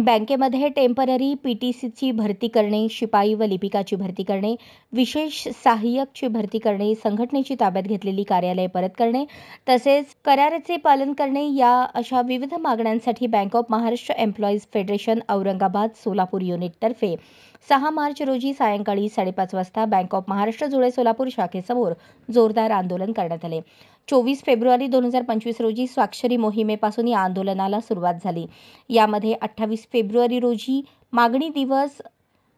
बँकेमध्ये टेम्पररी पीटीसीची भरती करणे, शिपाई व लिपिकाची भरती करणे, विशेष सहाय्यकची भरती करणे, संघटनेची ताब्यात घेतलेली कार्यालये परत करणे तसेच कराराचे पालन करणे या अशा विविध मागण्यांसाठी bank of Maharashtra employees federation Aurangabad Solapur युनिटतर्फे 6 मार्च रोजी सायंकाळी 5:30 वाजता बँक ऑफ महाराष्ट्र जुळे सोलापूर शाखेसमोर जोरदार आंदोलन करण्यात आले। 24 फेब्रुवारी 2025 रोजी स्वाक्षरी मोहिमेपासून या आंदोलनाला सुरुवात झाली। यामध्ये 28 फेब्रुवारी रोजी मागणी दिवस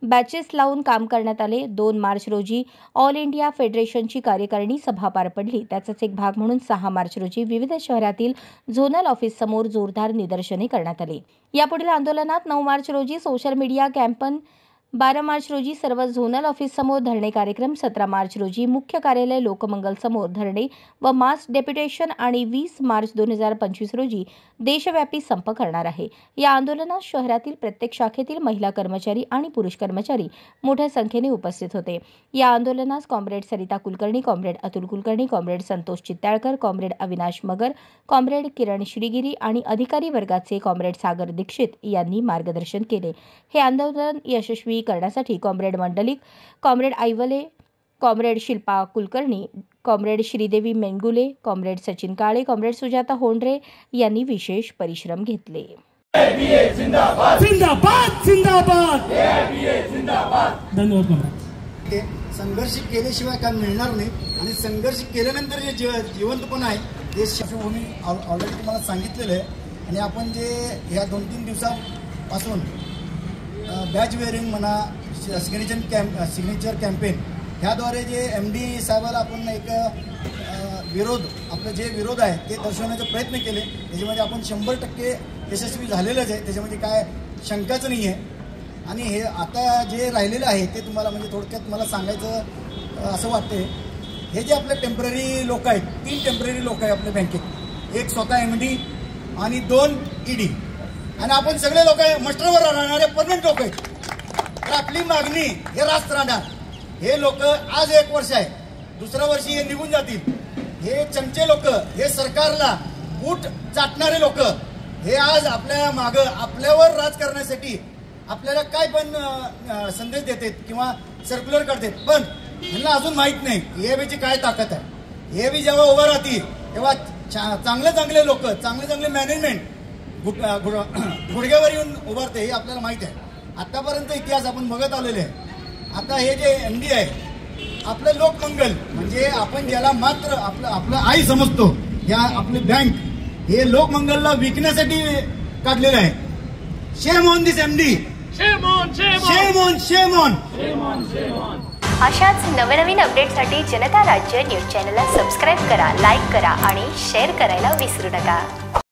बॅचेस लावून काम करण्यात आले। 2 मार्च रोजी ऑल इंडिया फेडरेशनची कार्यकारिणी सभा पार पडली। त्याचाच एक भाग म्हणून 6 मार्च रोजी विविध शहरातील झोनल ऑफिस समोर जोरदार निदर्शने करण्यात आली। यापुढील आंदोलनात 9 मार्च रोजी सोशल मीडिया कॅम्पेन, 12 मार्च रोजी सर्व झोनल ऑफिस समोर धरणे कार्यक्रम, 17 मार्च रोजी मुख्य कार्यालय लोकमंगल समोर धरणे व मास डेप्युटेशन आणि 20 मार्च 2025 रोजी देशव्यापी संप करणार आहे। या आंदोलनात शहरातील प्रत्येक शाखेतील महिला कर्मचारी आणि पुरुष कर्मचारी मोठ्या संख्येने उपस्थित होते। या आंदोलनास comrade Sarita Kulkarni, comrade Atul Kulkarni, comrade Santosh Chittalkar, comrade Avinash Magar, comrade Kiran Shrigiri आणि अधिकारी वर्गाचे कॉम्रेड सागर दीक्षित यांनी मार्गदर्शन केले। हे आंदोलन यशस्वी करण्यासाठी comrade Mandlik, comrade Aiwale, comrade Shilpa Kulkarni, comrade Shridevi Mengule, comrade Sachin Kale, comrade Sujata Hondare यांनी विशेष परिश्रम घेतले। जिंदाबाद जिंदाबाद जिंदाबाद। धन्यवाद। संघर्ष केल्याशिवाय काय मिळणार नाही आणि संघर्ष केल्यानंतर जे जिवंतपणा आहे ते शासनाने ऑलरेडी तुम्हाला सांगितलेलं आहे। आणि आपण जे ह्या 2-3 दिवसापासून बॅच वेअरिंग म्हणा, सिग्नेचर कॅम्पेन ह्याद्वारे जे MD साहेबाला आपण एक विरोध, आपलं जे विरोध आहे ते दर्शवण्याचा प्रयत्न केले। त्याच्यामध्ये आपण 100% यशस्वी झालेलंच आहे, त्याच्यामध्ये काय शंकाच नाही आहे। आणि हे आता जे राहिलेलं आहे ते तुम्हाला म्हणजे थोडक्यात मला सांगायचं असं वाटतंय, हे जे आपले टेम्पररी लोक आहेत, 3 टेम्पररी लोक आहेत आपल्या बँकेत, एक स्वतः MD आणि 2 ED, आणि आपण सगळे लोक मस्टरवर राहणारे परमनंट लोक आहेत। तर आपली मागणी हे रास्त राहणार। हे लोक आज 1 वर्ष आहे, दुसऱ्या वर्षी हे निघून जातील। हे चमचे लोक, हे सरकारला बूट चाटणारे लोक, हे आज आपल्या मागं आपल्यावर राज करण्यासाठी आपल्याला काय पण संदेश देतात किंवा सर्क्युलर करतात, पण यांना अजून माहीत नाही एबीची काय ताकद आहे। एबी जेव्हा उभं राहते तेव्हा चांगले लोक, चांगले मॅनेजमेंट गुडघ्यावर येऊन उभारते, हे आपल्याला माहित आहे। आतापर्यंत इतिहास आपण बघत आलेले आहे। आता हे जे MD आहे आपलं लोकमंगल, म्हणजे आपण ज्याला मात्र आपलं आई समजतो, या आपली बँक हे लोकमंगलला विकण्यासाठी काढलेलं आहे। Shame on this MD, shame on. अशाच नवनवीन अपडेटसाठी जनता राज्य न्यूज चॅनलला सबस्क्राईब करा, लाईक करा आणि शेअर करायला विसरू नका।